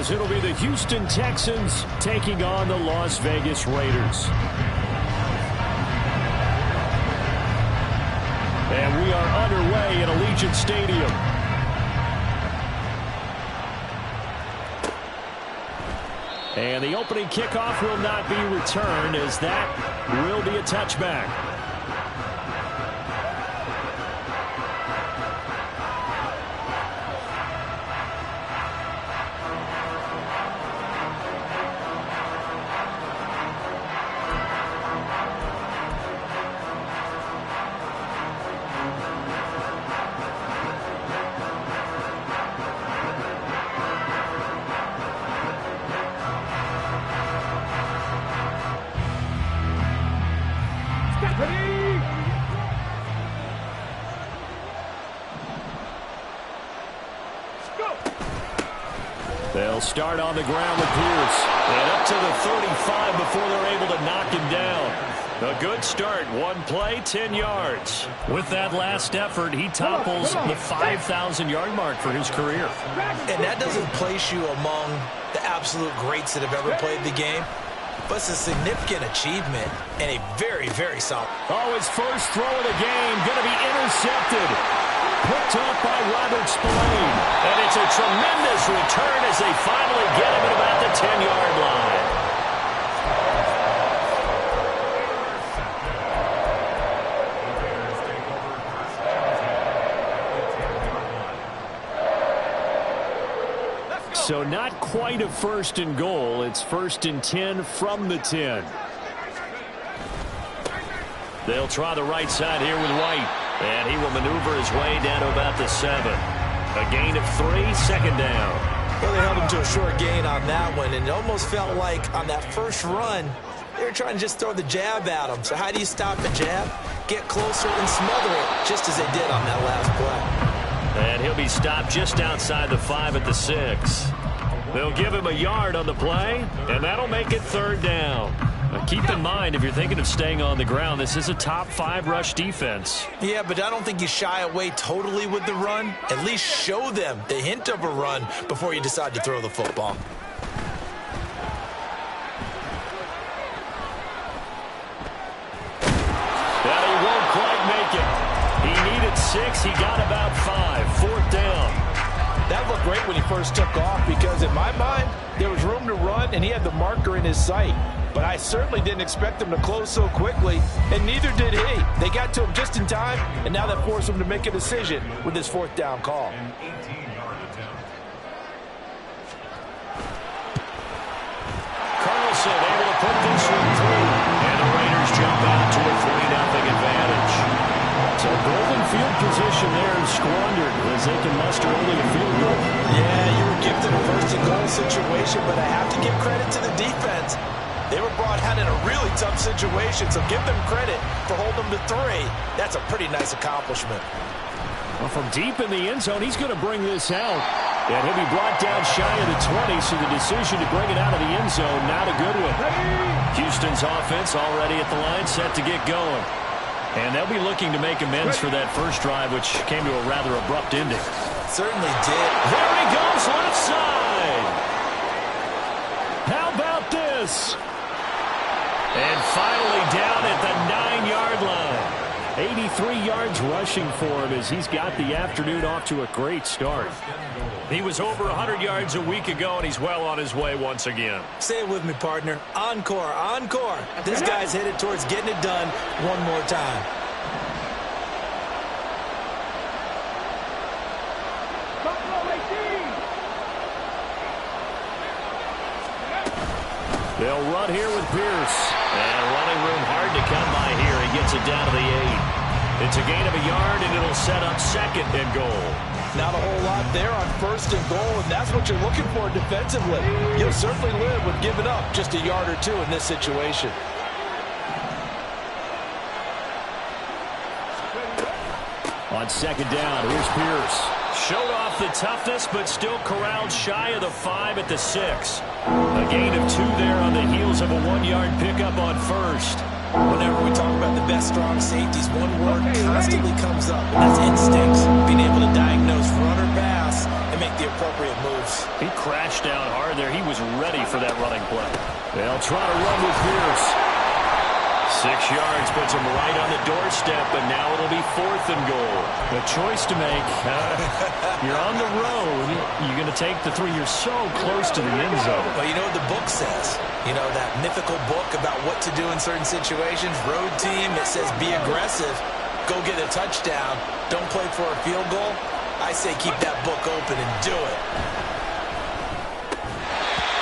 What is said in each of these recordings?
as it'll be the Houston Texans taking on the Las Vegas Raiders. And we are underway at Allegiant Stadium. And the opening kickoff will not be returned, as that will be a touchback. They'll start on the ground with Pierce. And up to the 35 before they're able to knock him down. A good start. One play, 10 yards. With that last effort, he topples the 5,000-yard mark for his career. And that doesn't place you among the absolute greats that have ever played the game. But it's a significant achievement and a very, very solid. Oh, his first throw of the game going to be intercepted. Picked up by Robert Spillane. And it's a tremendous return as they finally get him at about the 10-yard line. So not quite a first and goal. It's first and 10 from the 10. They'll try the right side here with White. And he will maneuver his way down to about the 7. A gain of 3, second down. Well, they held him to a short gain on that one, and it almost felt like on that first run, they were trying to just throw the jab at him. So how do you stop a jab? Get closer and smother it, just as they did on that last play. And he'll be stopped just outside the 5 at the 6. They'll give him a yard on the play, and that'll make it third down. Now keep in mind, if you're thinking of staying on the ground, this is a top 5 rush defense. Yeah, but I don't think you shy away totally with the run. At least show them the hint of a run before you decide to throw the football. But he won't quite make it. He needed 6. He got about 5. Fourth down. That looked great when he first took off because, in my mind, there was room to run and he had the marker in his sight. But I certainly didn't expect him to close so quickly, and neither did he. They got to him just in time, and now that forced him to make a decision with his fourth down call. Carlson able to put this one through. And the Raiders jump out to a 3-0 advantage. So golden field position there is squandered as they can muster only a field goal. Yeah, you were gifted a first and goal situation, but I have to give credit to the defense. They were brought out in a really tough situation, so give them credit for holding them to 3. That's a pretty nice accomplishment. Well, from deep in the end zone, he's going to bring this out. And he'll be brought down shy of the 20, so the decision to bring it out of the end zone, not a good one. Houston's offense already at the line, set to get going. And they'll be looking to make amends for that first drive, which came to a rather abrupt ending. Certainly did. There he goes, left side. How about this? And finally down at the 9-yard line. 83 yards rushing for him as he's got the afternoon off to a great start. He was over 100 yards a week ago, and he's well on his way once again. Say it with me, partner. Encore, encore. This guy's headed towards getting it done one more time. They'll run here with Pierce. And running room hard to come by here. He gets it down to the 8. It's a gain of a yard, and it'll set up second and goal. Not a whole lot there on first and goal, and that's what you're looking for defensively. You'll certainly live with giving up just a yard or 2 in this situation. On second down, here's Pierce. Showed off the toughness, but still corralled shy of the 5 at the 6. A gain of 2 there on the heels of a 1-yard pickup on first. Whenever we talk about the best strong safeties, one word constantly comes up, and that's instincts. Being able to diagnose run or pass and make the the appropriate moves. He crashed down hard there. He was ready for that running play. They'll try to run with Pierce. 6 yards puts him right on the doorstep, but now it'll be 4th and goal. The choice to make. You're on the road. You're going to take the 3. You're so close to the end zone. Well, you know what the book says. You know, that mythical book about what to do in certain situations. Road team, it says be aggressive. Go get a touchdown. Don't play for a field goal. I say keep that book open and do it.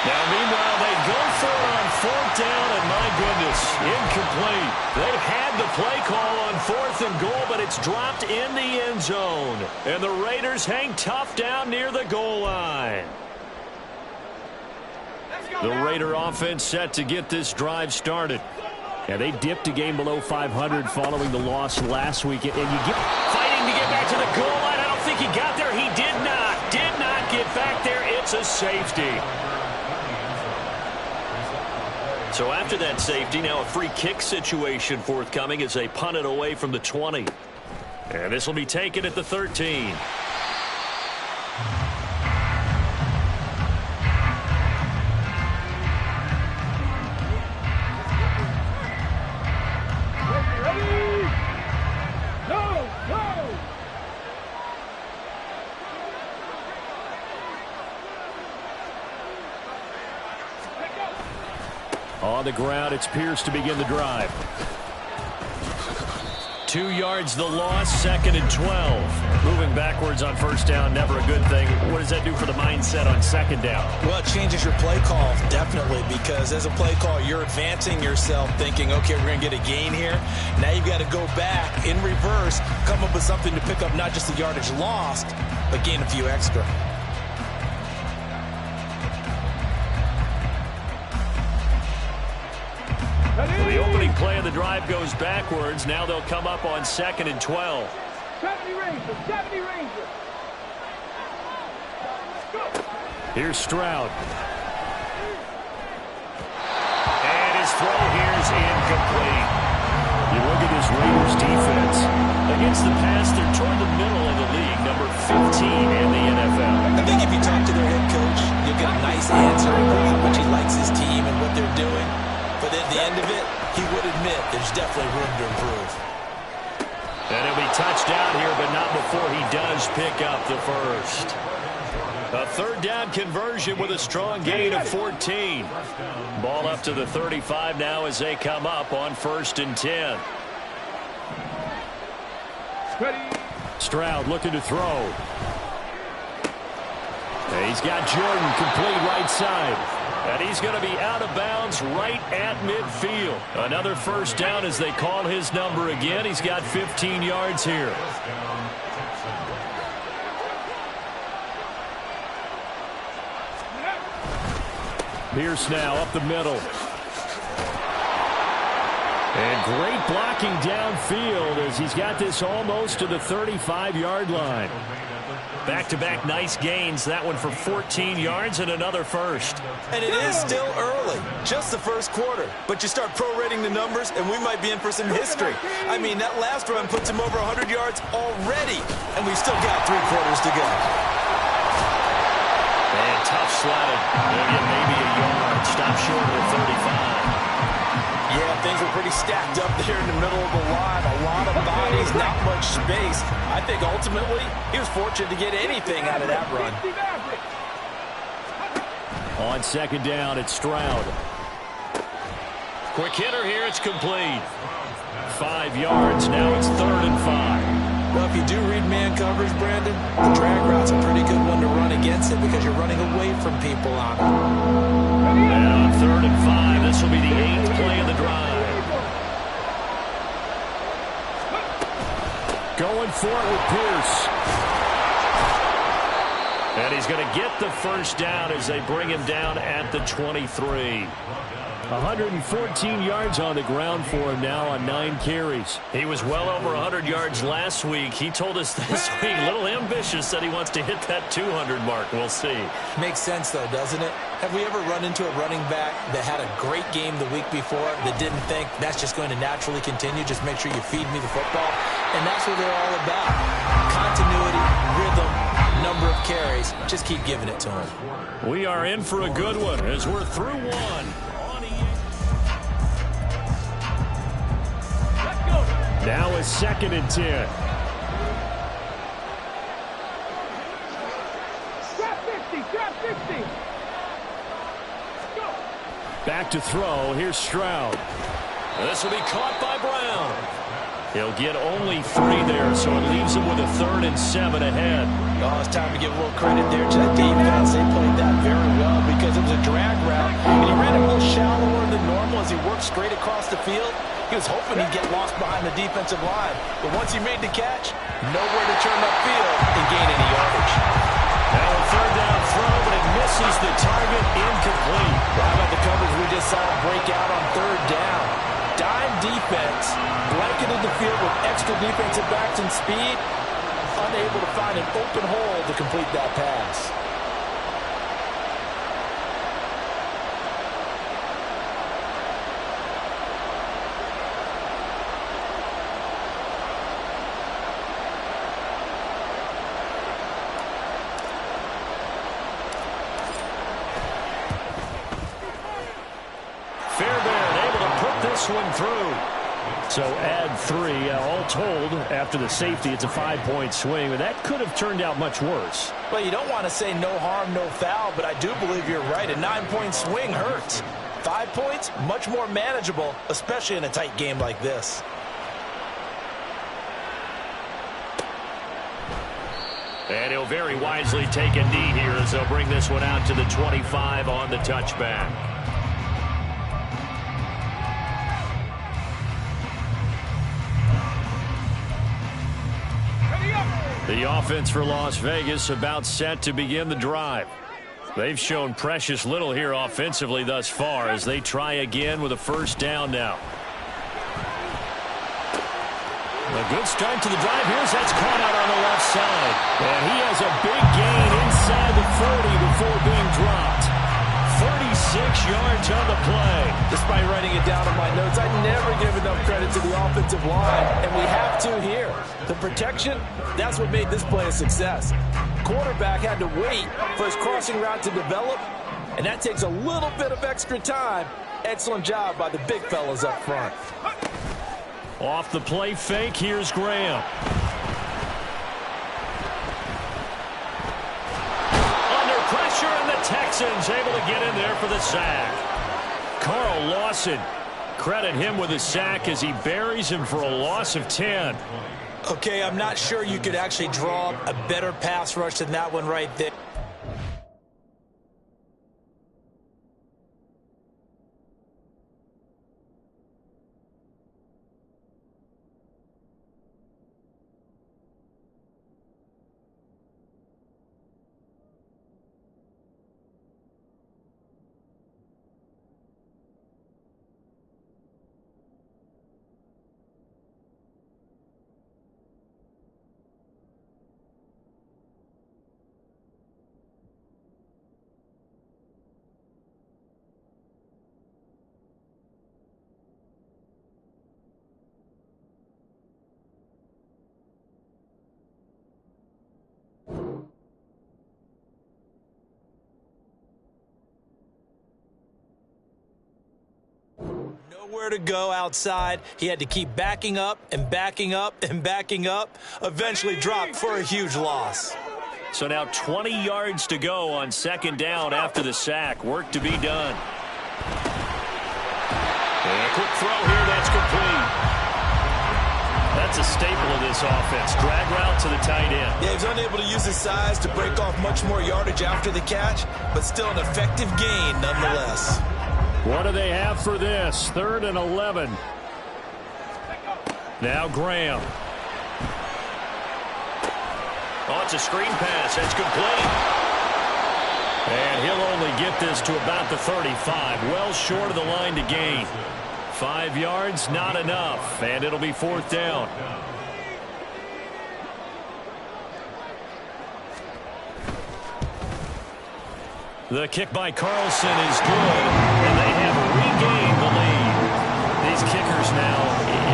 Now, meanwhile, they go for it on 4th down, and my goodness, incomplete. They had the play call on 4th and goal, but it's dropped in the end zone. And the Raiders hang tough down near the goal line. The Raider offense set to get this drive started. And they dipped a game below 500 following the loss last week. And you get fighting to get back to the goal line. I don't think he got there. He did not get back there. It's a safety. So after that safety, now a free kick situation forthcoming as they punt it away from the 20. And this will be taken at the 13. On the ground, it's Pierce to begin the drive. 2 yards the loss, 2nd and 12. Moving backwards on 1st down, never a good thing. What does that do for the mindset on 2nd down? Well, it changes your play call, definitely, because as a play call, you're advancing yourself thinking, okay, we're going to get a gain here. Now you've got to go back in reverse, come up with something to pick up not just the yardage lost, but gain a few extra. The opening play of the drive goes backwards. Now they'll come up on 2nd and 12. 70 Rangers, 70 Rangers. Here's Stroud. And his throw here is incomplete. You look at this Raiders defense. Against the pass, they're toward the middle of the league, number 15 in the NFL. I think if you talk to their head coach, you'll get a nice answer about how much he likes his team and what they're doing. But at the end of it, he would admit there's definitely room to improve. And he'll be touched down here, but not before he does pick up the first. A 3rd down conversion with a strong gain of 14. Ball up to the 35 now as they come up on 1st and 10. Stroud looking to throw. And he's got Jordan complete right side. And he's going to be out of bounds right at midfield. Another 1st down as they call his number again. He's got 15 yards here. Pierce now up the middle. And great blocking downfield as he's got this almost to the 35-yard line. Back-to-back nice gains. That one for 14 yards and another first. And it is still early, just the first quarter. But you start prorating the numbers, and we might be in for some history. I mean, that last run puts him over 100 yards already, and we've still got 3 quarters to go. And tough slotted. Maybe a yard. Stop short of the 35. Yeah, things were pretty stacked up there in the middle of the line. A lot of bodies, not much space. I think ultimately he was fortunate to get anything out of that run. On 2nd down, it's Stroud. Quick hitter here, it's complete. 5 yards, now it's 3rd and 5. Well, if you do read man coverage, Brandon, the drag route's a pretty good one to run against it because you're running away from people on it. And on 3rd and 5, this will be the 8th play of the drive. Going for it with Pierce. And he's going to get the 1st down as they bring him down at the 23. 114 yards on the ground for him now on 9 carries. He was well over 100 yards last week. He told us this week, a little ambitious, that he wants to hit that 200 mark. We'll see. Makes sense, though, doesn't it? Have we ever run into a running back that had a great game the week before that didn't think that's just going to naturally continue? Just make sure you feed me the football. And that's what they're all about. Continuity, rhythm, number of of carries. Just keep giving it to him. We are in for a good one as we're through one. Now it's 2nd and 10. Drop 50. Go. Back to throw. Here's Stroud. This will be caught by Brown. He'll get only 3 there, so it leaves him with a 3rd and 7 ahead. Oh, it's time to give a little credit there to the defense. They played that very well because it was a drag route, and he ran it a little shallower than normal as he worked straight across the field. He was hoping he'd get lost behind the defensive line, but once he made the catch, nowhere to turn upfield and gain any yardage. Now a 3rd down throw, but it misses the target, incomplete. How about the coverage we just saw break out on 3rd down? Dime defense, blanketed the field with extra defensive backs and speed, unable to find an open hole to complete that pass. One through. So add 3. All told, after the safety, it's a 5-point swing. But that could have turned out much worse. Well, you don't want to say no harm, no foul, but I do believe you're right. A 9-point swing hurts. 5 points, much more manageable, especially in a tight game like this. And he'll very wisely take a knee here as they'll bring this one out to the 25 on the touchback. The offense for Las Vegas about set to begin the drive. They've shown precious little here offensively thus far as they try again with a 1st down now. A good start to the drive. That's caught out on the left side. And he has a big gain inside the 40 before being dropped. 36 yards on the play. Despite writing it down in my notes, I never give enough credit to the offensive line, and we have to here. The protection, that's what made this play a success. Quarterback had to wait for his crossing route to develop, and that takes a little bit of extra time. Excellent job by the big fellas up front. Off the play fake, here's Graham. Under pressure, and the Texans able to get in there for the sack. Carl Lawson, credit him with a sack as he buries him for a loss of 10. Okay, I'm not sure you could actually draw a better pass rush than that one right there. Nowhere to go outside. He had to keep backing up and backing up and backing up. Eventually dropped for a huge loss. So now 20 yards to go on 2nd down after the sack. Work to be done. And a quick throw here. That's complete. That's a staple of this offense. Drag route to the tight end. Yeah, he's unable to use his size to break off much more yardage after the catch, but still an effective gain nonetheless. What do they have for this? 3rd and 11. Now Graham. Oh, it's a screen pass. That's complete. And he'll only get this to about the 35. Well short of the line to gain. 5 yards, not enough. And it'll be 4th down. The kick by Carlson is good, and they have regained the lead. these kickers now,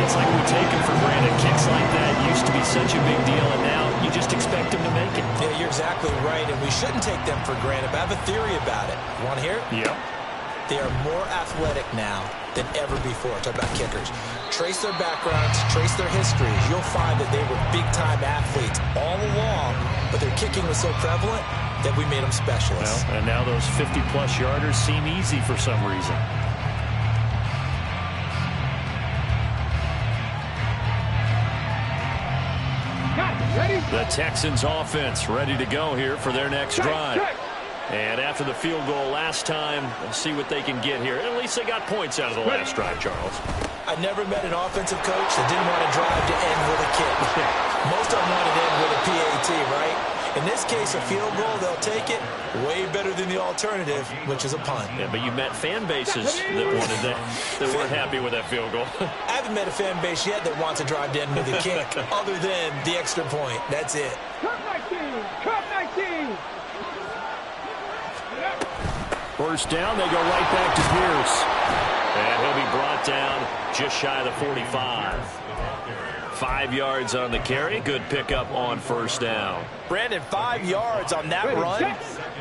it's like we take them for granted. Kicks like that used to be such a big deal, and now you just expect them to make it. Yeah, you're exactly right, and we shouldn't take them for granted, but I have a theory about it. You want to hear it? Yep. They are more athletic now than ever before. Talk about kickers. Trace their backgrounds, trace their histories. You'll find that they were big-time athletes all along, but their kicking was so prevalent that we made them specialists. Well, and now those 50-plus yarders seem easy for some reason. The Texans offense ready to go here for their next drive. And after the field goal last time, we'll see what they can get here. At least they got points out of the last drive, Charles. I never met an offensive coach that didn't want to drive to end with a kick. Most of them want to end with a PAT, right? In this case, a field goal, they'll take it way better than the alternative, which is a punt. Yeah, but you met fan bases that wanted that weren't happy with that field goal. I haven't met a fan base yet that wants to drive to end with a kick, other than the extra point. That's it. Cup 19! Cup 19! First down, they go right back to Pierce. And he'll be brought down just shy of the 45. 5 yards on the carry. Good pickup on first down. Brandon, 5 yards on that run.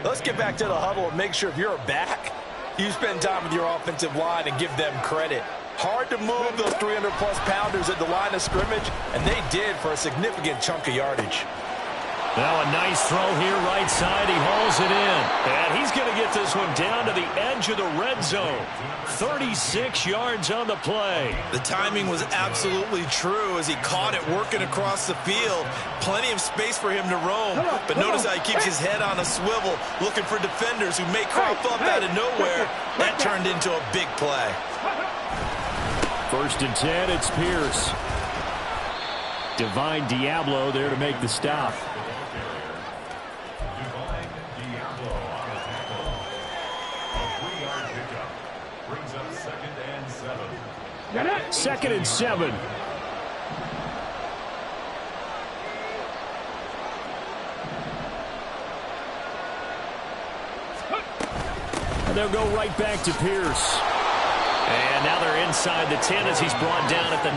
Let's get back to the huddle and make sure if you're a back, you spend time with your offensive line and give them credit. Hard to move those 300-plus pounders at the line of scrimmage, and they did for a significant chunk of yardage. Now a nice throw here right side. He hauls it in. And he's going to get this one down to the edge of the red zone. 36 yards on the play. The timing was absolutely true as he caught it working across the field. Plenty of space for him to roam. But notice how he keeps his head on a swivel looking for defenders who may crop up out of nowhere. That turned into a big play. First and 10, it's Pierce. Divine Diablo there to make the stop. Second and 7. And they'll go right back to Pierce. And now they're inside the 10 as he's brought down at the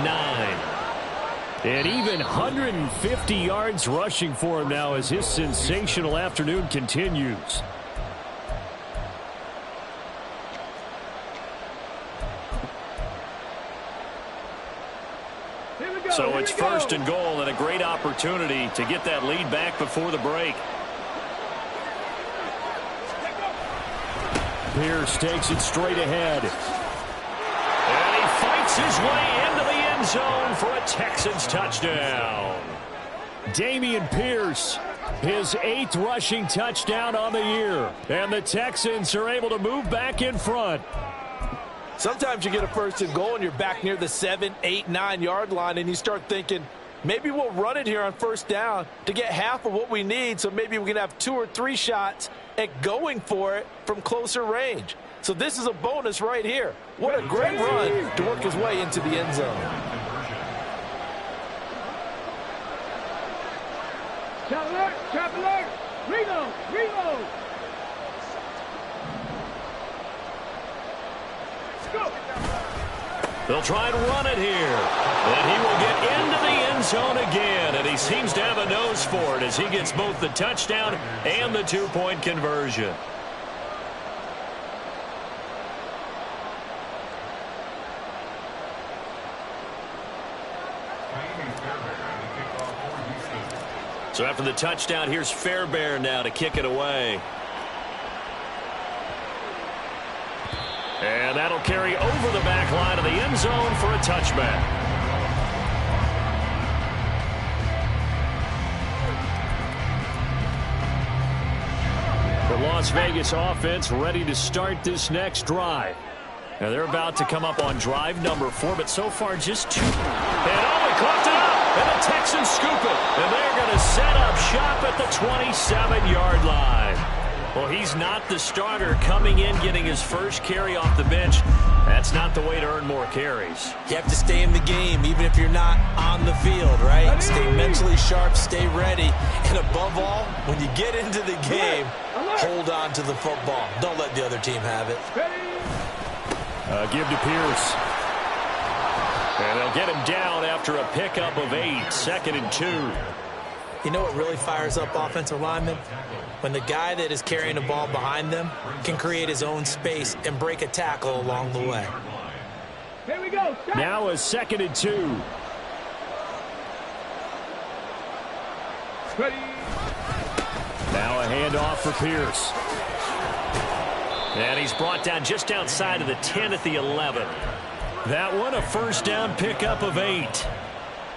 9. And even 150 yards rushing for him now as his sensational afternoon continues. So it's first and goal and a great opportunity to get that lead back before the break. Pierce takes it straight ahead. And he fights his way into the end zone for a Texans touchdown. Dameon Pierce, his 8th rushing touchdown on the year. And the Texans are able to move back in front. Sometimes you get a first and goal and you're back near the 7, 8, 9 yard line and you start thinking, maybe we'll run it here on first down to get half of what we need, so maybe we can have 2 or 3 shots at going for it from closer range. So this is a bonus right here. What a great run to work his way into the end zone. Trap alert! Reload! Reload! Go! They'll try and run it here. And he will get into the end zone again. And he seems to have a nose for it as he gets both the touchdown and the 2-point conversion. So after the touchdown, here's Fairbairn now to kick it away. And that'll carry over the back line of the end zone for a touchback. The Las Vegas offense ready to start this next drive. Now they're about to come up on drive number 4, but so far just 2. And he caught it up. And the Texans scoop it. And they're going to set up shop at the 27-yard line. Well, he's not the starter coming in, getting his first carry off the bench. That's not the way to earn more carries. You have to stay in the game, even if you're not on the field, right? Stay mentally sharp, stay ready. And above all, when you get into the game, hold on to the football. Don't let the other team have it. Give to Pierce. And they'll get him down after a pickup of 8, 2nd and 2. You know what really fires up offensive linemen? When the guy that is carrying the ball behind them can create his own space and break a tackle along the way. Here we go. Stop. Now a 2nd and 2. Ready. Now a handoff for Pierce. And he's brought down just outside of the 10 at the 11. That one a first down pickup of 8.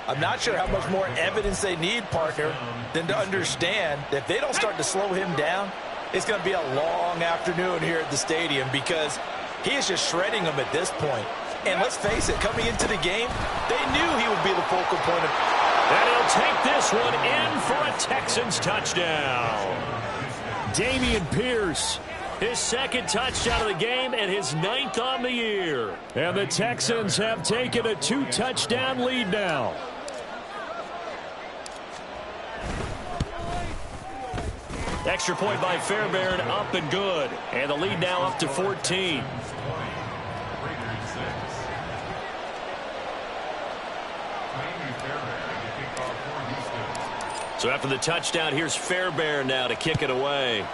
I'm not sure how much more evidence they need, partner, than to understand that if they don't start to slow him down, it's going to be a long afternoon here at the stadium because he is just shredding them at this point. And let's face it, coming into the game, they knew he would be the focal point of... And he'll take this one in for a Texans touchdown. Dameon Pierce, his 2nd touchdown of the game and his 9th on the year. And the Texans have taken a 2-touchdown lead now. Extra point by Fairbairn, up and good. And the lead now up to 14. So after the touchdown, here's Fairbairn now to kick it away.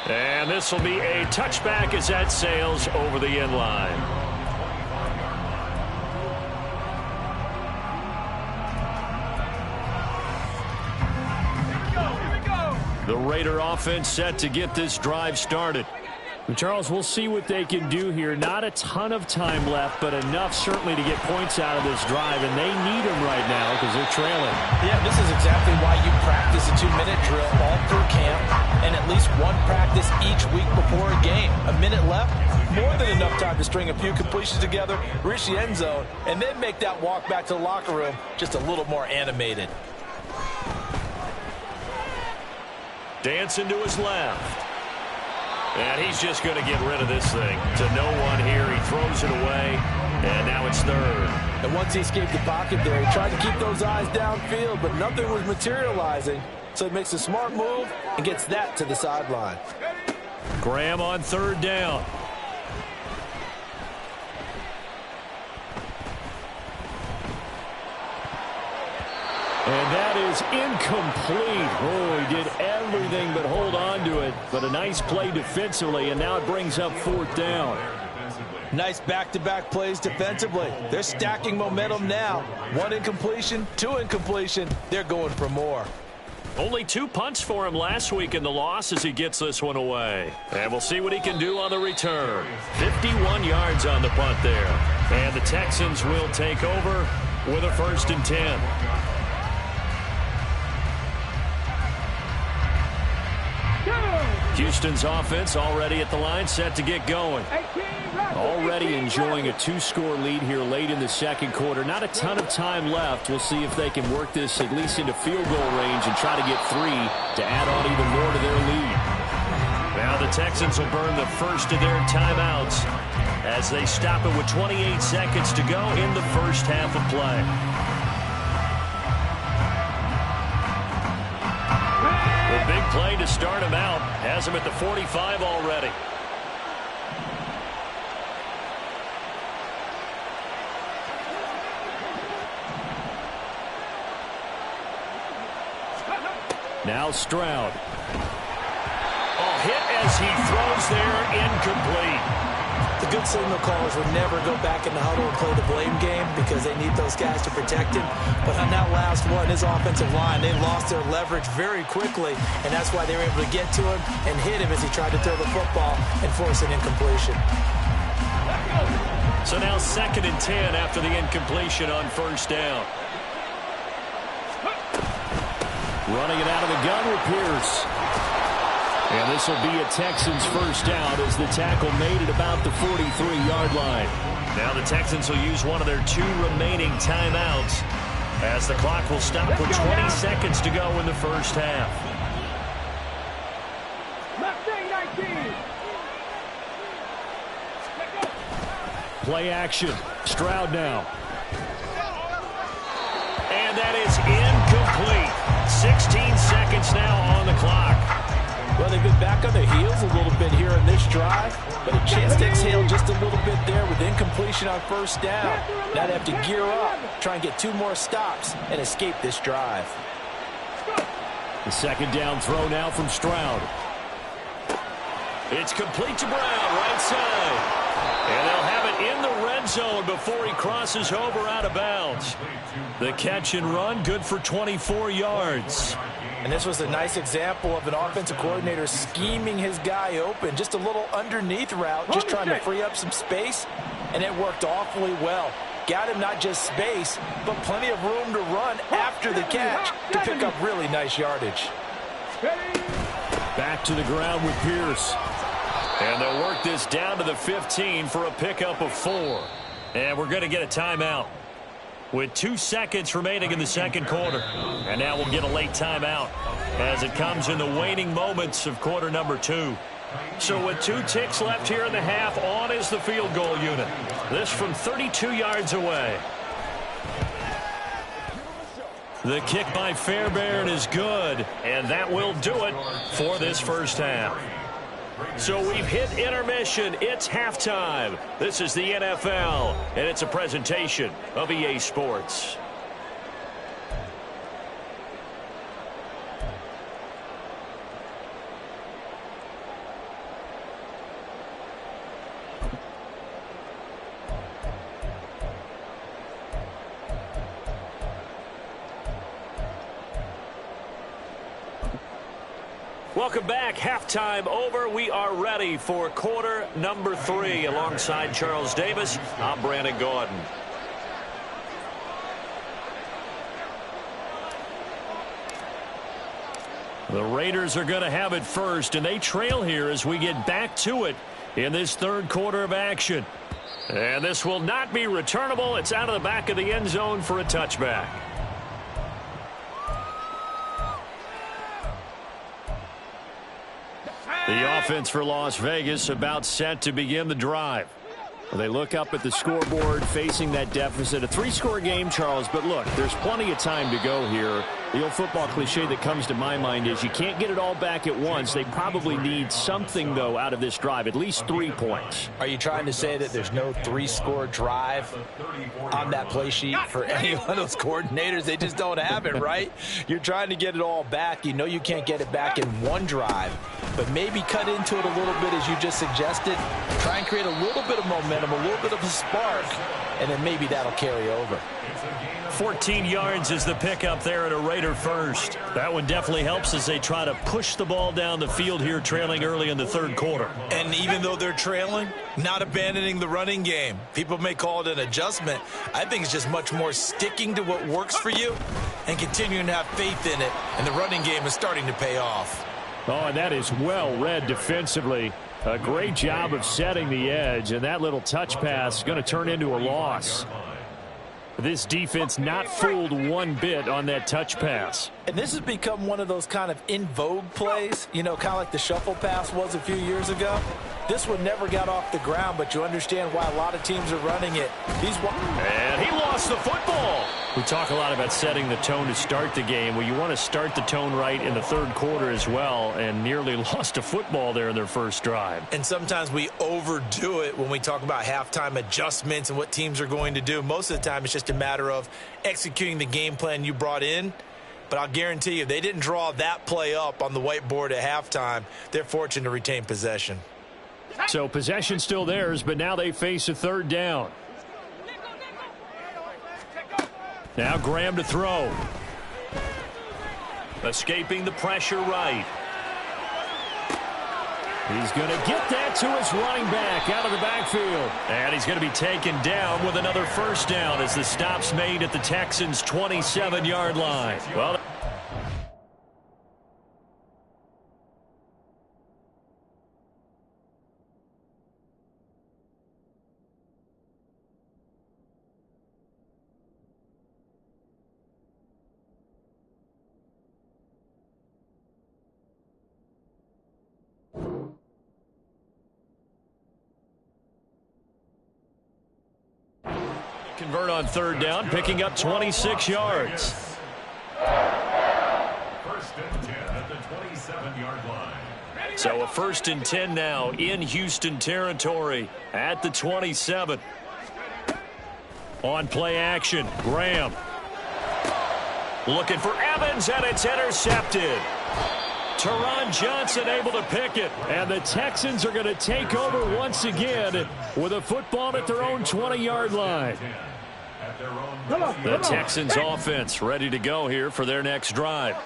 And this will be a touchback as that sails over the end line. The Raider offense set to get this drive started. And Charles, we'll see what they can do here. Not a ton of time left, but enough certainly to get points out of this drive, and they need them right now because they're trailing. Yeah, this is exactly why you practice a 2-minute drill all through camp and at least one practice each week before a game. A minute left, more than enough time to string a few completions together, reach the end zone, and then make that walk back to the locker room just a little more animated. Dancing to his left. And he's just going to get rid of this thing. To no one here. He throws it away. And now it's 3rd. And once he escaped the pocket there, he tried to keep those eyes downfield, but nothing was materializing. So he makes a smart move and gets that to the sideline. Graham on 3rd down. And that is incomplete. Oh, he did everything but hold on to it. But a nice play defensively, and now it brings up 4th down. Nice back-to-back plays defensively. They're stacking momentum now. 1 incompletion, 2 incompletion. They're going for more. Only 2 punts for him last week in the loss as he gets this one away. And we'll see what he can do on the return. 51 yards on the punt there. And the Texans will take over with a 1st and 10. Houston's offense already at the line, set to get going. Already enjoying a 2-score lead here late in the 2nd quarter. Not a ton of time left. We'll see if they can work this at least into field goal range and try to get 3 to add on even more to their lead. Now the Texans will burn the first of their timeouts as they stop it with 28 seconds to go in the first half of play. Big play to start him out. Has him at the 45 already. Now Stroud. Oh, hit as he throws there, incomplete. The good signal callers would never go back in the huddle and play the blame game because they need those guys to protect him. But on that last one, his offensive line, they lost their leverage very quickly, and that's why they were able to get to him and hit him as he tried to throw the football and force an incompletion. So now 2nd and 10 after the incompletion on 1st down. Running it out of the gun with Pierce. And this will be a Texans 1st down as the tackle made at about the 43-yard line. Now the Texans will use one of their 2 remaining timeouts as the clock will stop with 20 seconds to go in the first half. Play action. Stroud now. And that is incomplete. 16 seconds now on the clock. Well, they've been back on their heels a little bit here in this drive, but a chance to exhale just a little bit there with incompletion on first down. Now they have to gear up, try and get 2 more stops, and escape this drive. The second down throw now from Stroud. It's complete to Brown, right side. And they'll have it in the red zone before he crosses over out of bounds. The catch and run, good for 24 yards. And this was a nice example of an offensive coordinator scheming his guy open. Just a little underneath route, just trying to free up some space, and it worked awfully well. Got him not just space, but plenty of room to run after the catch to pick up really nice yardage. Back to the ground with Pierce. And they'll work this down to the 15 for a pickup of 4. And we're going to get a timeout with 2 seconds remaining in the second quarter. And now we'll get a late timeout as it comes in the waning moments of quarter number 2. So with 2 ticks left here in the half, on is the field goal unit. This from 32 yards away. The kick by Fairbairn is good, and that will do it for this first half. So we've hit intermission. It's halftime. This is the NFL, and it's a presentation of EA Sports. Welcome back. Halftime over. We are ready for quarter number 3. Alongside Charles Davis, I'm Brandon Gaudin. The Raiders are going to have it first, and they trail here as we get back to it in this third quarter of action. And this will not be returnable. It's out of the back of the end zone for a touchback. The offense for Las Vegas about set to begin the drive. They look up at the scoreboard facing that deficit. A 3-score game, Charles, but look, there's plenty of time to go here. The old football cliche that comes to my mind is you can't get it all back at once. They probably need something, though, out of this drive, at least 3 points. Are you trying to say that there's no 3-score drive on that play sheet for any one of those coordinators? They just don't have it, right? You're trying to get it all back. You know you can't get it back in one drive, but maybe cut into it a little bit as you just suggested. Try and create a little bit of momentum, a little bit of a spark, and then maybe that'll carry over. 14 yards is the pickup there at a Raider first. That one definitely helps as they try to push the ball down the field here, trailing early in the third quarter. And even though they're trailing, not abandoning the running game. People may call it an adjustment. I think it's just much more sticking to what works for you and continuing to have faith in it. And the running game is starting to pay off. Oh, and that is well read defensively. A great job of setting the edge, and that little touch pass is going to turn into a loss. This defense not fooled one bit on that touch pass. And this has become one of those kind of in vogue plays, you know, kind of like the shuffle pass was a few years ago. This one never got off the ground, but you understand why a lot of teams are running it. And he lost the football. We talk a lot about setting the tone to start the game. Well, you want to start the tone right in the third quarter as well, and nearly lost a football there in their first drive. And sometimes we overdo it when we talk about halftime adjustments and what teams are going to do. Most of the time, it's just a matter of executing the game plan you brought in. But I'll guarantee you, they didn't draw that play up on the whiteboard at halftime. They're fortunate to retain possession. So possession still theirs, but now they face a third down. Now Graham to throw. Escaping the pressure right. He's going to get that to his running back out of the backfield. And he's going to be taken down with another first down as the stop's made at the Texans' 27-yard line. Well, convert on third down, picking up 26 yards. First and 10 at the 27-yard line. So a 1st and 10 now in Houston territory at the 27. On play action, Graham. Looking for Evans, and it's intercepted. Teron Johnson able to pick it. And the Texans are going to take over once again with a football at their own 20-yard line. The Texans offense ready to go here for their next drive.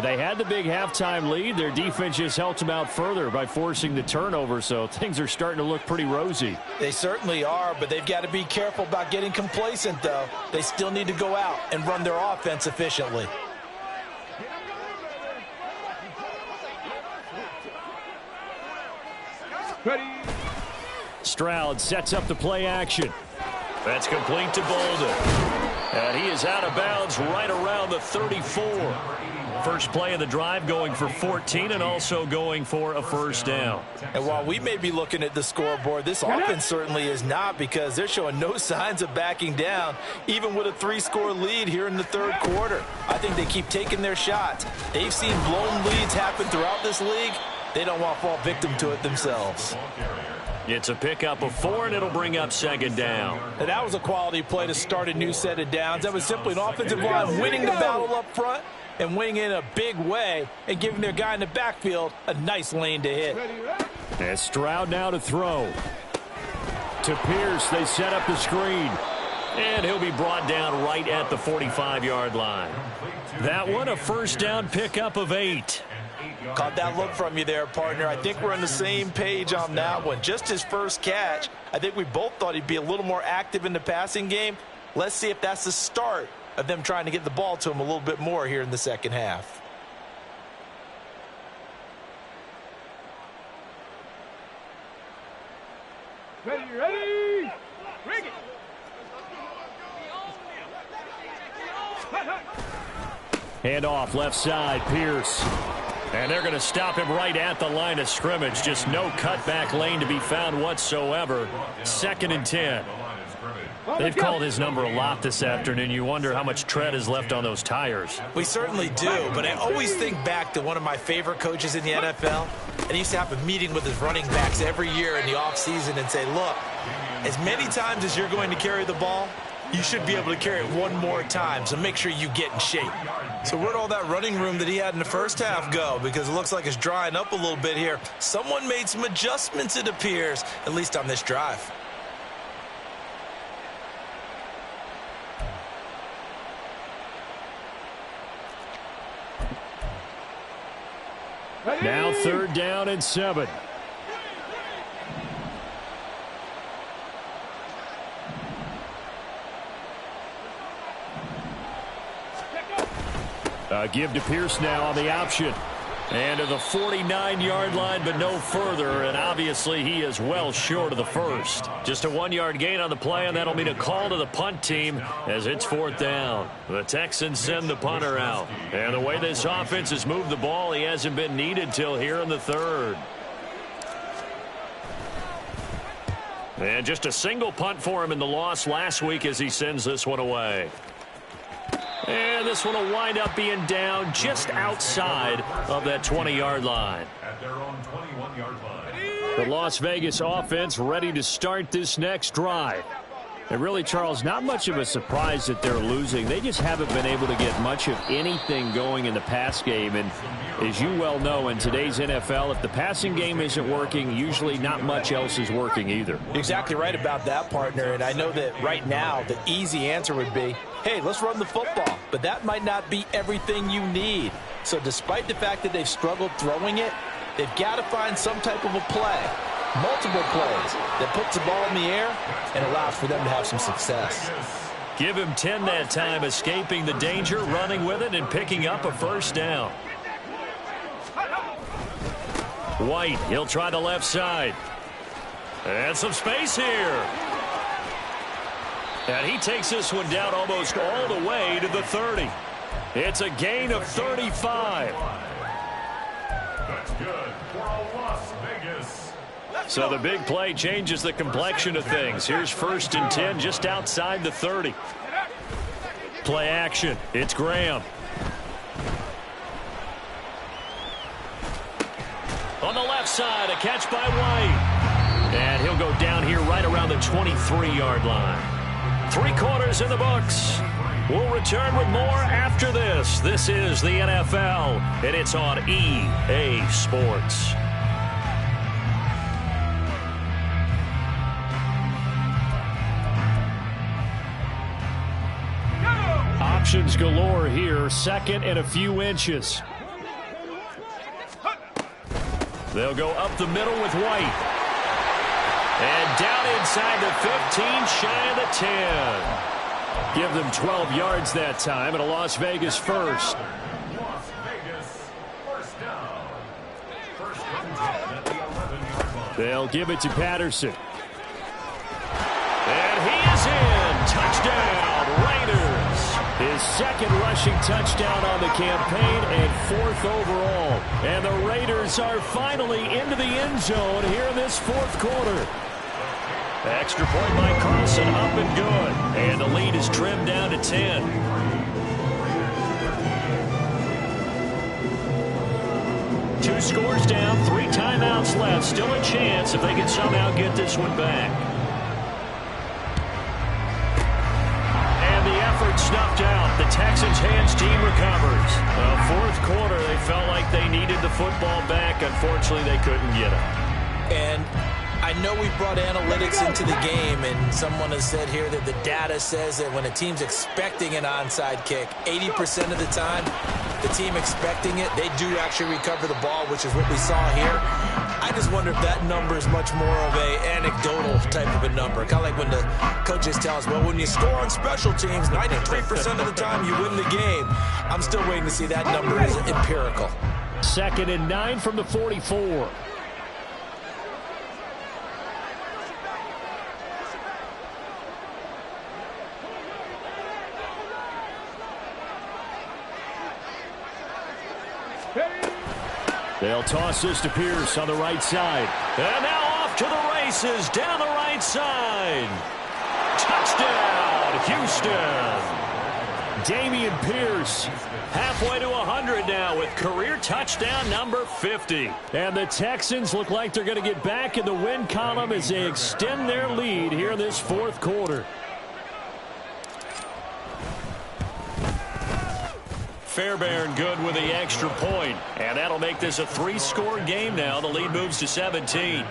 They had the big halftime lead. Their defense just helped them out further by forcing the turnover, so things are starting to look pretty rosy. They certainly are, but they've got to be careful about getting complacent, though. They still need to go out and run their offense efficiently. Ready. Stroud sets up the play action. That's complete to Bolden. And he is out of bounds right around the 34. First play of the drive going for 14 and also going for a first down. And while we may be looking at the scoreboard, this offense certainly is not, because they're showing no signs of backing down, even with a 3-score lead here in the third quarter. I think they keep taking their shots. They've seen blown leads happen throughout this league. They don't want to fall victim to it themselves. It's a pickup of 4, and it'll bring up 2nd down. And that was a quality play to start a new set of downs. That was simply an offensive line winning the battle up front and winning in a big way and giving their guy in the backfield a nice lane to hit. And Stroud now to throw. To Pierce, they set up the screen. And he'll be brought down right at the 45-yard line. That one, a first down pickup of 8. Caught that look from you there, partner. I think we're on the same page on that one. Just his first catch. I think we both thought he'd be a little more active in the passing game. Let's see if that's the start of them trying to get the ball to him a little bit more here in the second half. Ready. Bring it. Hand off left side, Pierce. And they're going to stop him right at the line of scrimmage. Just no cutback lane to be found whatsoever. 2nd and 10. They've called his number a lot this afternoon. You wonder how much tread is left on those tires. We certainly do, but I always think back to one of my favorite coaches in the NFL. And he used to have a meeting with his running backs every year in the offseason and say, look, as many times as you're going to carry the ball, you should be able to carry it one more time, so make sure you get in shape. So where'd all that running room that he had in the first half go? Because it looks like it's drying up a little bit here. Someone made some adjustments, it appears, at least on this drive. Now 3rd down and 7. Give to Pierce now on the option. And to the 49-yard line, but no further. And obviously he is well short of the first. Just a 1-yard gain on the play, and that'll mean a call to the punt team as it's 4th down. The Texans send the punter out. And the way this offense has moved the ball, he hasn't been needed till here in the 3rd. And just a single punt for him in the loss last week as he sends this one away. And this one will wind up being down just outside of that 20-yard line. At their own 21-yard line. The Las Vegas offense ready to start this next drive. And really, Charles, not much of a surprise that they're losing. They just haven't been able to get much of anything going in the pass game. And as you well know, in today's NFL, if the passing game isn't working, usually not much else is working either. Exactly right about that, partner. And I know that right now the easy answer would be, hey, let's run the football. But that might not be everything you need. So despite the fact that they've struggled throwing it, they've got to find some type of a play, multiple plays, that puts the ball in the air and allows for them to have some success. Give him 10 that time, escaping the danger, running with it, and picking up a first down. White, he'll try the left side. And some space here. And he takes this one down almost all the way to the 30. It's a gain of 35. That's good for a Las Vegas. So the big play changes the complexion of things. Here's 1st and 10 just outside the 30. Play action. It's Graham. On the left side, a catch by White. And he'll go down here right around the 23-yard line. 3 quarters in the books. We'll return with more after this. This is the NFL, and it's on EA Sports. Options galore here. Second and a few inches. They'll go up the middle with White. And down inside the 15, shy of the 10. Give them 12 yards that time, and a Las Vegas first. Las Vegas, first down. First and 10 at the 11-yard line. They'll give it to Patterson. And he is in. Touchdown, Raiders. His second rushing touchdown on the campaign and 4th overall. And the Raiders are finally into the end zone here in this 4th quarter. Extra point by Carlson, up and good. And the lead is trimmed down to 10. Two scores down, 3 timeouts left. Still a chance if they can somehow get this one back. And the effort snuffed out. The Texans' hands team recovers. 4th quarter, they felt like they needed the football back. Unfortunately, they couldn't get it. And I know we brought analytics into the game, and someone has said here that the data says that when a team's expecting an onside kick, 80% of the time, the team expecting it, they do actually recover the ball, which is what we saw here. I just wonder if that number is much more of a anecdotal type of a number. Kind of like when the coaches tell us, well, when you score on special teams, 93% of the time you win the game. I'm still waiting to see that number as empirical. 2nd and 9 from the 44. They'll toss this to Pierce on the right side. And now off to the races down the right side. Touchdown, Houston. Dameon Pierce halfway to 100 now with career touchdown number 50. And the Texans look like they're going to get back in the win column as they extend their lead here in this 4th quarter. Fairbairn good with the extra point. And that'll make this a 3-score game now. The lead moves to 17.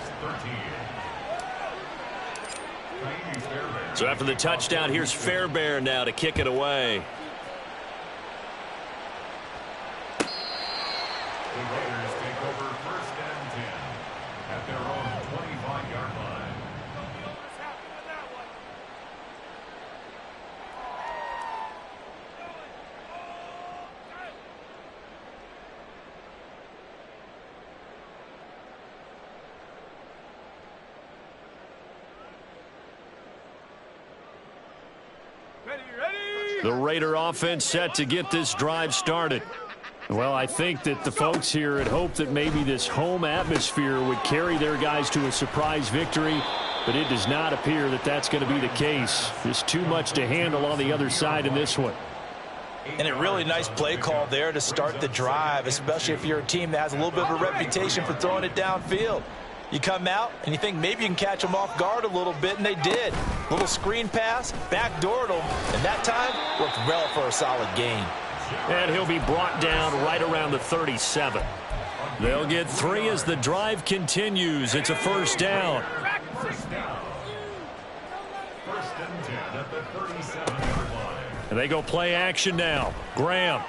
So after the touchdown, here's Fairbairn now to kick it away. The Raiders take over 1st and 10 at their own 25-yard line. The Raider offense set to get this drive started. Well, I think that the folks here had hoped that maybe this home atmosphere would carry their guys to a surprise victory, but it does not appear that that's going to be the case. There's too much to handle on the other side in this one. And a really nice play call there to start the drive, especially if you're a team that has a little bit of a reputation for throwing it downfield. You come out and you think maybe you can catch them off guard a little bit, and they did. Little screen pass, backdoored them, and that time worked well for a solid gain. And he'll be brought down right around the 37. They'll get 3 as the drive continues. It's a 1st down. First down. 1st and 10 at the 37-yard line. And they go play action now. Graham.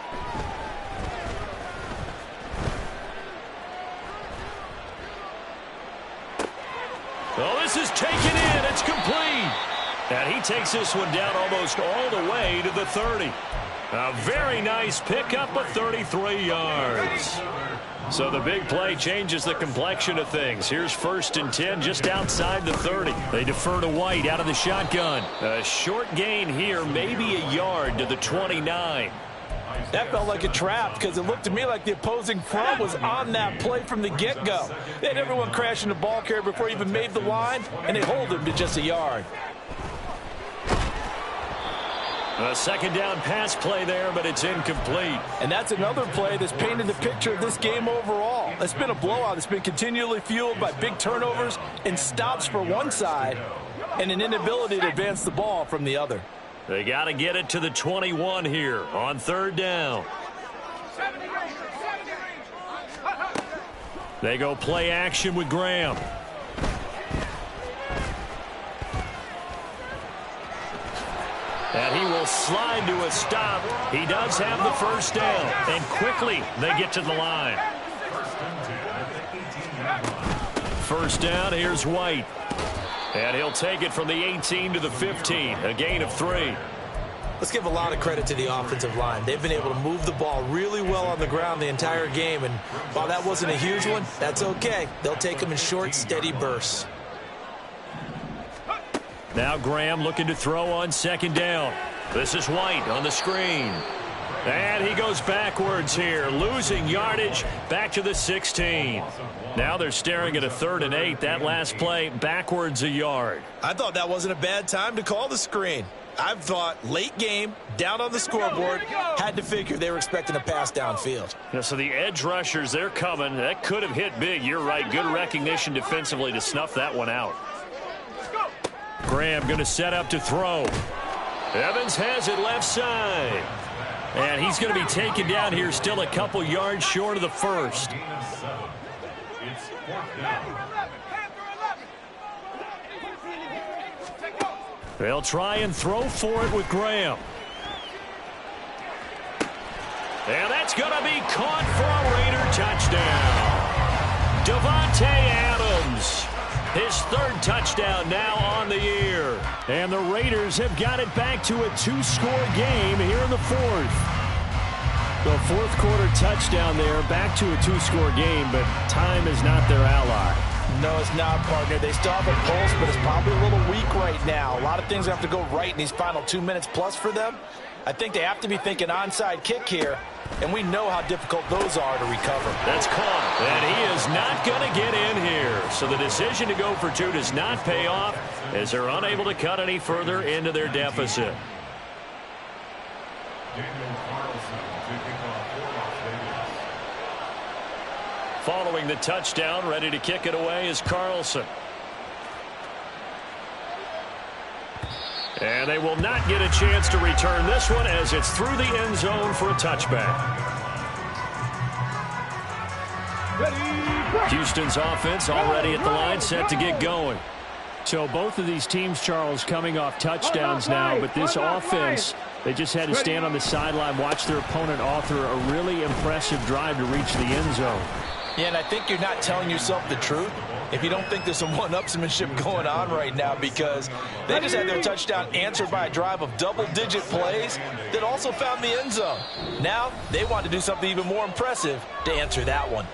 Oh, this is taken in. It's complete. And he takes this one down almost all the way to the 30. A very nice pickup of 33 yards. So the big play changes the complexion of things. Here's 1st and 10 just outside the 30. They defer to White out of the shotgun. A short gain here, maybe a yard to the 29. That felt like a trap because it looked to me like the opposing front was on that play from the get-go. They had everyone crashing the ball carrier before he even made the line, and they hold him to just a yard. A second down pass play there, but it's incomplete. And that's another play that's painted the picture of this game overall. It's been a blowout. It's been continually fueled by big turnovers and stops for one side and an inability to advance the ball from the other. They got to get it to the 21 here on third down. They go play action with Graham. And he will slide to a stop. He does have the first down. And quickly, they get to the line. First down, here's White. And he'll take it from the 18 to the 15. A gain of 3. Let's give a lot of credit to the offensive line. They've been able to move the ball really well on the ground the entire game. And while that wasn't a huge one, that's okay. They'll take them in short, steady bursts. Now Graham looking to throw on second down. This is White on the screen. And he goes backwards here, losing yardage back to the 16. Now they're staring at a 3rd and 8. That last play backwards a yard. I thought that wasn't a bad time to call the screen. I've thought late game, down on the scoreboard, had to figure they were expecting a pass downfield. Yeah, so the edge rushers, they're coming. That could have hit big. You're right. Good recognition defensively to snuff that one out. Graham going to set up to throw. Evans has it left side. And he's going to be taken down here still a couple yards short of the first. They'll try and throw for it with Graham. And that's going to be caught for a Raider touchdown. Davante Adams. His 3rd touchdown now on the year. And the Raiders have got it back to a 2-score game here in the 4th. The 4th quarter touchdown there, back to a 2-score game, but time is not their ally. No, it's not, partner. They still have a pulse, but it's probably a little weak right now. A lot of things have to go right in these final 2 minutes plus for them. I think they have to be thinking onside kick here, and we know how difficult those are to recover. That's caught, and he is not going to get in here. So the decision to go for 2 does not pay off as they're unable to cut any further into their deficit. Following the touchdown, ready to kick it away is Carlson. And they will not get a chance to return this one as it's through the end zone for a touchback. Houston's offense already at the line, set to get going. So both of these teams, Charles, coming off touchdowns now, but this offense, they just had to stand on the sideline, watch their opponent author a really impressive drive to reach the end zone. Yeah, and I think you're not telling yourself the truth if you don't think there's some one-upsmanship going on right now, because they just had their touchdown answered by a drive of double-digit plays that also found the end zone. Now they want to do something even more impressive to answer that one.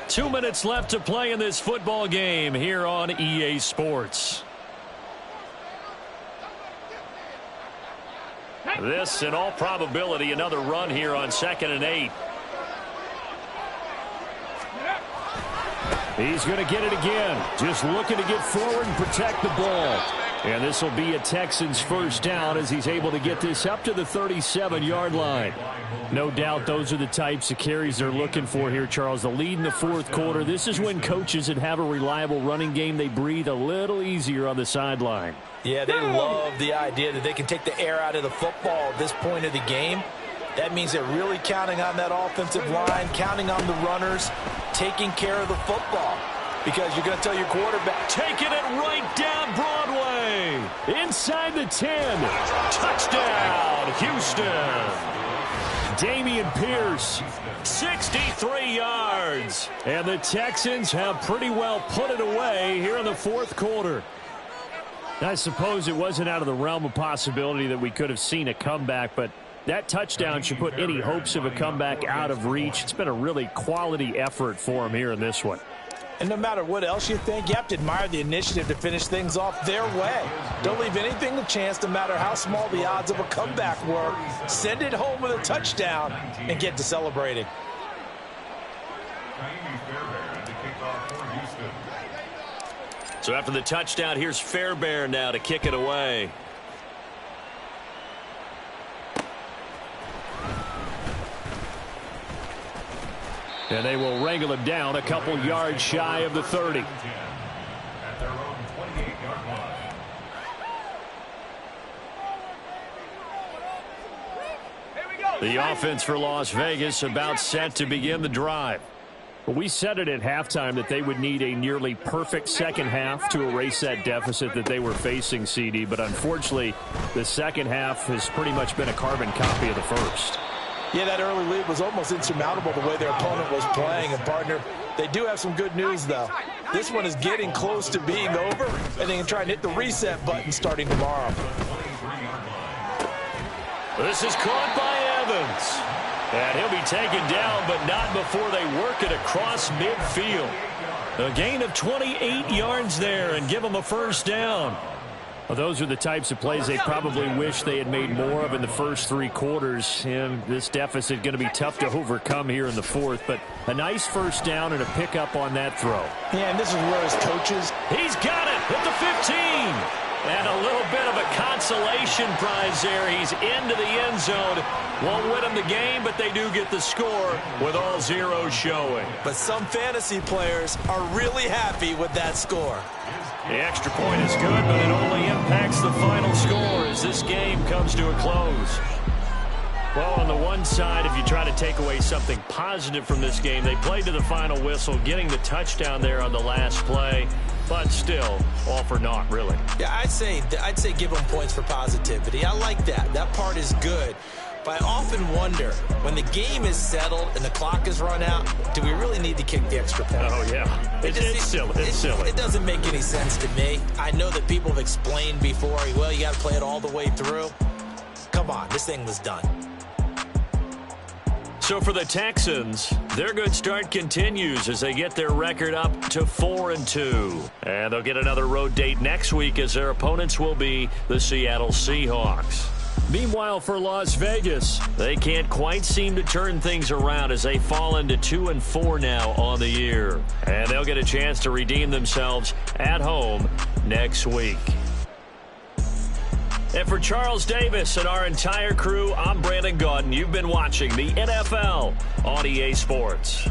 2 minutes left to play in this football game here on EA Sports. This, in all probability, another run here on 2nd and 8. He's going to get it again. Just looking to get forward and protect the ball. And this will be a Texans first down as he's able to get this up to the 37-yard line. No doubt those are the types of carries they're looking for here, Charles. The lead in the 4th quarter. This is when coaches that have a reliable running game, they breathe a little easier on the sideline. Yeah, they love the idea that they can take the air out of the football at this point of the game. That means they're really counting on that offensive line, counting on the runners, taking care of the football. Because you're going to tell your quarterback, taking it right down Broadway. Inside the 10. Touchdown, Houston. Dameon Pierce, 63 yards. And the Texans have pretty well put it away here in the 4th quarter. I suppose it wasn't out of the realm of possibility that we could have seen a comeback, but that touchdown should put any hopes of a comeback out of reach. It's been a really quality effort for him here in this one. And no matter what else you think, you have to admire the initiative to finish things off their way. Don't leave anything to chance, no matter how small the odds of a comeback were. Send it home with a touchdown and get to celebrating. So after the touchdown, here's Fairbairn now to kick it away. And they will wrangle him down a couple yards shy of the 30. At their own 28-yard line. The offense for Las Vegas about set to begin the drive. We said it at halftime that they would need a nearly perfect second half to erase that deficit that they were facing, CD. But unfortunately, the second half has pretty much been a carbon copy of the first. Yeah, that early lead was almost insurmountable the way their opponent was playing. And, partner, they do have some good news, though. This one is getting close to being over, and they can try and hit the reset button starting tomorrow. This is caught by Evans. And he'll be taken down, but not before they work it across midfield. A gain of 28 yards there and give them a first down. Well, those are the types of plays they probably wish they had made more of in the first three quarters. And this deficit going to be tough to overcome here in the fourth. But a nice first down and a pickup on that throw. Yeah, and this is where his coaches. He's got it at the 15. And a little bit of a consolation prize there. He's into the end zone. Won't win them the game, but they do get the score with all zeros showing. But some fantasy players are really happy with that score. The extra point is good, but it only impacts the final score as this game comes to a close. Well, on the one side, if you try to take away something positive from this game, they played to the final whistle, getting the touchdown there on the last play. But still, all for naught, really. Yeah, I'd say give them points for positivity. I like that. That part is good. But I often wonder, when the game is settled and the clock is run out, do we really need to kick the extra point? Oh, yeah. It's silly. It's silly. It doesn't make any sense to me. I know that people have explained before, well, you got to play it all the way through. Come on, this thing was done. So for the Texans, their good start continues as they get their record up to 4-2. And they'll get another road date next week as their opponents will be the Seattle Seahawks. Meanwhile, for Las Vegas, they can't quite seem to turn things around as they fall into 2-4 now on the year. And they'll get a chance to redeem themselves at home next week. And for Charles Davis and our entire crew, I'm Brandon Gaudin. You've been watching the NFL on EA Sports.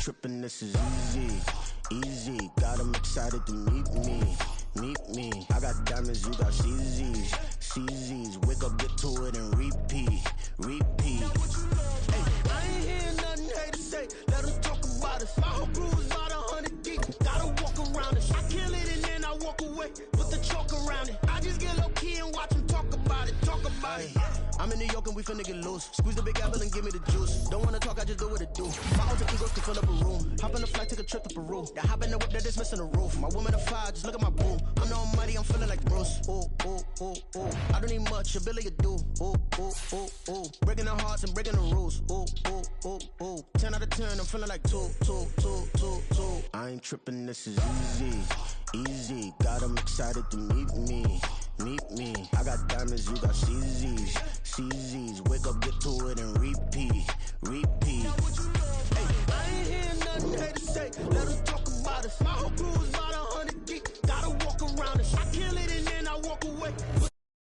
Trippin', this is easy, got them excited to meet me, I got diamonds, you got CZs, wake up, get to it and repeat, hey, I ain't hearing nothing hate to say, let them talk about us, my whole crew is about 100 deep, gotta walk around it, I kill it and then I walk away, put the chalk around it, I just get low key and watch them talk about it. I'm in New York and we finna get loose. Squeeze the big apple and give me the juice. Don't wanna talk, I just do what it do. My alter egos can fill up a room. Hop on a flight, take a trip to Peru. That hop in the whip that is missing the roof. My woman a fire, just look at my boom. I'm no money, I'm feeling like Bruce. Ooh. I don't need much, ability to do. Ooh. Breaking the hearts and breaking the rules. Ooh. 10 out of 10, I'm feeling like 2. I ain't tripping, this is easy. Got them excited to meet me. I got diamonds, you got CZs. Wake up, get to it and repeat.